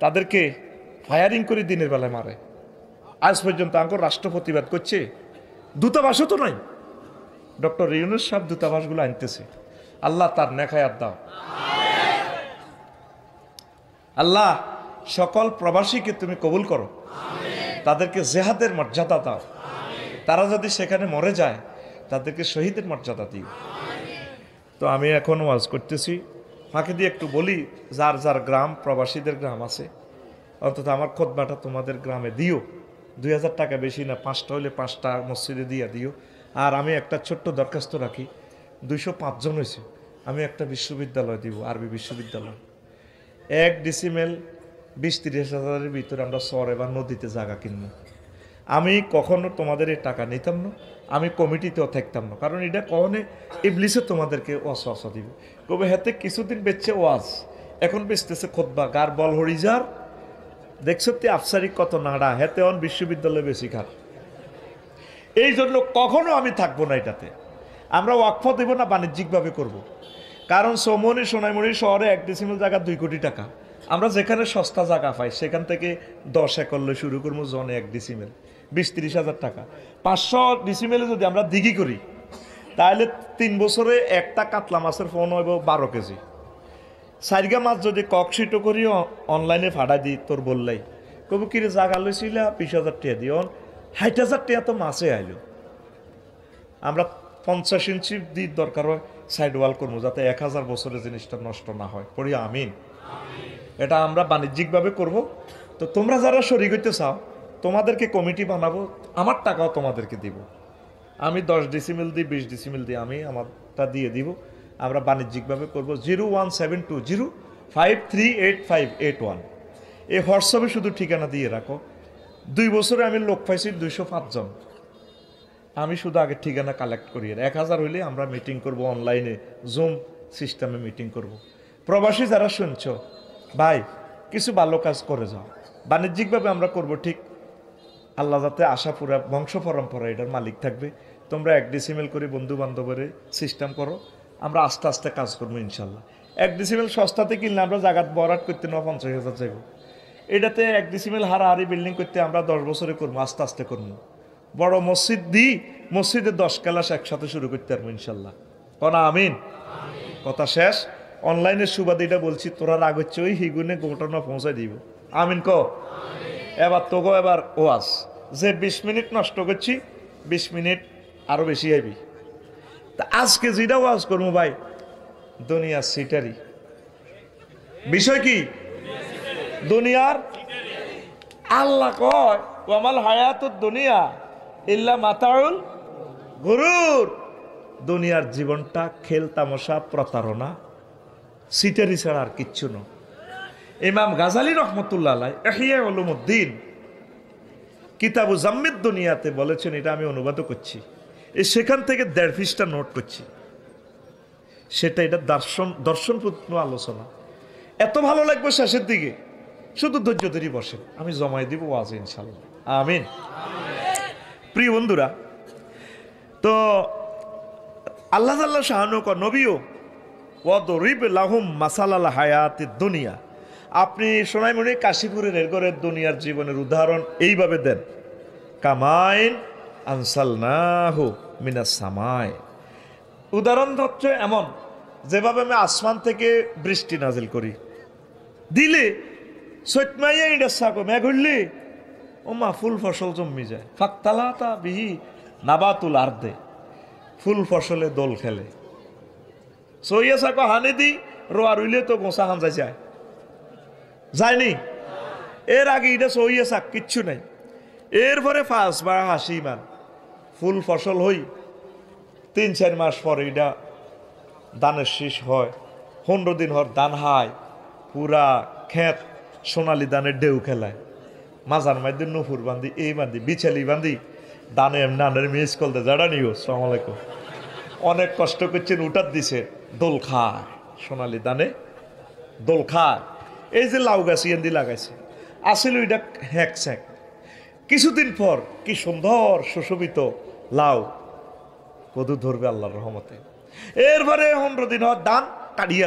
তাদেরকে ফায়ারিং করে দিনের বেলায় মারে। আজ পর্যন্ত আঙ্কর রাষ্ট্র প্রতিবাদ করছে, দূতাবাসও তো নাই। ডক্টর ইউনূস সাহেব দূতাবাসগুলো আনতেছে। আল্লাহ তার নেখায়াত দাও। আল্লাহ সকল প্রবাসীকে তুমি কবুল করো, তাদেরকে জেহাদের মর্যাদা দাও। তারা যদি সেখানে মরে যায় তাদেরকে শহীদের মর্যাদা দিও। তো আমি এখন ওয়াজ করতেছি, ফাঁকে দিয়ে একটু বলি, যার যার গ্রাম প্রবাসীদের গ্রাম আছে, অন্তত আমার খুতবাটা তোমাদের গ্রামে দিও। 2000 টাকা বেশি না, 5টা হলে 5টা মসজিদে দিয়ে দিও। আর আমি একটা ছোট্ট দরখাস্ত রাখি, 205 জন হয়েছে, আমি একটা বিশ্ববিদ্যালয় দিব, আরবি বিশ্ববিদ্যালয়। 1 ডিসিমেল 20-30 হাজারের ভিতরে আমরা চর এবার নদীতে জায়গা কিনবো। আমি কখনো তোমাদের এই টাকা নিতাম না, আমি কমিটিতেও থাকতাম না, কারণ এটা কখনো ইবলিসে তোমাদেরকে ওয়াস দিবে। কবে হাতে কিছুদিন বেচছে ওয়াজ, এখন বেচতেছে খুতবা। গার বল হরিজার দেখছো তে আফসারি কত নাড়া, হেতে অন বিশ্ববিদ্যালয়ে বেশি খার। এই জন্য কখনো আমি থাকবো না এটাতে। আমরা ওয়াকফ দেব না, বাণিজ্যিকভাবে করব। কারণ সোমনি সোনাইমুড়ি শহরে 1 ডিসিমেল জায়গা 2 কোটি টাকা। আমরা যেখানে সস্তা জায়গা পাই সেখান থেকে 10 একর শুরু করবো, জনে 1 ডিসিমেল 20-30 হাজার টাকা। 500 ডিসিমেলে যদি আমরা দিঘি করি তাহলে 3 বছরে একটা কাতলা মাছের ফোন হইব 12 কেজি। সাইরগা মাছ যদি ককশিটো করি অনলাইনে ফাড়া দিই, তোর বললাই কবু কিরে জায়গা লইছিল 20,000 টাকা দিও, 60,000 টাকা তো মাছে আইলো। আমরা 50 ইঞ্চি দিক দরকার হয় সাইড ওয়াল করবো, যাতে 1000 বছরের জিনিসটা নষ্ট না হয়। পড়ি আমিন। এটা আমরা বাণিজ্যিকভাবে করব। তো তোমরা যারা শরীক হইতে চাও, তোমাদেরকে কমিটি বানাবো, আমার টাকাও তোমাদেরকে দিব। আমি 10 ডিসিমেল দিই, 20 ডিসিমেল দিই, আমি আমারটা দিয়ে দিব। আমরা বাণিজ্যিকভাবে করবো। 01720538581 এই হোয়াটসঅ্যাপে শুধু ঠিকানা দিয়ে রাখো। 2 বছরে আমি লোক পাইছি 205 জন। আমি শুধু আগে ঠিকানা কালেক্ট করি। 1000 হইলে আমরা মিটিং করব, অনলাইনে জুম সিস্টেমে মিটিং করব। প্রবাসী যারা শুনছ ভাই, কিছু ভালো কাজ করে যাও, বাণিজ্যিকভাবে আমরা করব। ঠিক আল্লাহ যাতে আশা পুরা বংশ পরম্পরা এটার মালিক থাকবে। তোমরা 1 ডিসিমেল করে বন্ধু বান্ধবের সিস্টেম করো, আমরা আস্তে আস্তে কাজ করবো ইনশাল্লাহ। 1 ডিসিমেল সস্তাতে কিনলে আমরা জায়গাত বরাট করতে নেওয়া 50,000 যাইব। এটাতে 1 ডিসিমেল হারাহারি বিল্ডিং করতে আমরা 10 বছরে করবো, আস্তে আস্তে করবো। বড় মসজিদ দিই, মসজিদে 10 ক্লাস একসাথে শুরু করতে পারবো ইনশাল্লাহ। কনা আমিন। কথা শেষ। অনলাইনের সুবাদে এটা বলছি, তোরা রাগ হচ্ছে ওই হিগুনে ঘটনা পৌঁছাই দিব। আমিন ক। এবার তোগো এবার ওয়াজ যে 20 মিনিট নষ্ট করছি, 20 মিনিট আরো বেশি আইবি। তা আজকে যেটা ওয়াজ করবো ভাই, দুনিয়ার সিটারি বিষয় কি? দুনিয়ার আল্লাহ কয় ওয়ামাল হায়াতুদ দুনিয়া ইল্লা মাতাউল গুরুর। দুনিয়ার জীবনটা খেল তামাশা, প্রতারণা, সিটারি ছাড়া আর কিচ্ছু না। ইমাম গাজালি রহমতুল্লাহ আলাইহি ইহইয়া উলুমুদ্দিন কিতাবু জাম্মিদ দুনিয়াতে বলেছেন, এটা আমি অনুবাদ করছি, সেখান থেকে 1.5 পৃষ্ঠা নোট করছি। সেটা এটা দর্শনপূর্ণ আলোচনা। এত ভালো লাগবে শেষের দিকে, শুধু ধৈর্য ধরে বসেন, আমি জমাই দিব ওয়াজ ইনশাল্লাহ। আমিন। প্রিয় বন্ধুরা, তো আল্লাহ তাআলা শাহানু ক নবীও ওয়াদরিব লাহুম মাসালাল হায়াতিদ দুনিয়া। আপনি সোনাইমুড়ি কাশীপুরের এরগরের দুনিয়ার জীবনের উদাহরণ এইভাবে দেন, কামাইন আনসালনাহু মিনাস সামাই। উদাহরণ হচ্ছে এমন, যেভাবে আমি আসমান থেকে বৃষ্টি নাজিল করি, দিলে সৈতমাইয়া ইডা সাকো মেঘ হইলে ওমা ফুল ফসল জন্মি যায়। ফাকতালাতা বিহি নাবাতুল আরদে, ফুল ফসলে দোল খেলে। সইয়া সাকো হানে দি রোয়া রইলে তো গোসা হান যায়, যায়নি। এর আগে এটা সইয়া সাক কিচ্ছু নাই। এরপরে 5 বার হাসি ইমান ফুল ফসল হই, 3-4 মাস পরে এটা দানের শেষ হয়, 15 দিন হর দান হায়, পুরা ক্ষেত সোনালি দানের ঢেউ খেলায়। মাজার মধ্যে নুপুর বান্ধি, এই বান্ধি, বিছালি বান্ধি, দানে নানের মিস করতে যারা নিও। সালাম আলাইকুম। অনেক কষ্ট করছেন, উঠার দিছে, দোল খায়, সোনালি দানে দোল খায়। এই যে লাউ গাছ ইয়ান্দি লাগাইছে, আসিল ওইটা হ্যাক স্যাক। কিছুদিন পর কি সুন্দর সুশোভিত লাউ কদু ধরবে আল্লাহর রহমতে। এরপরে 15 দিন হওয়ার দান কাটিয়ে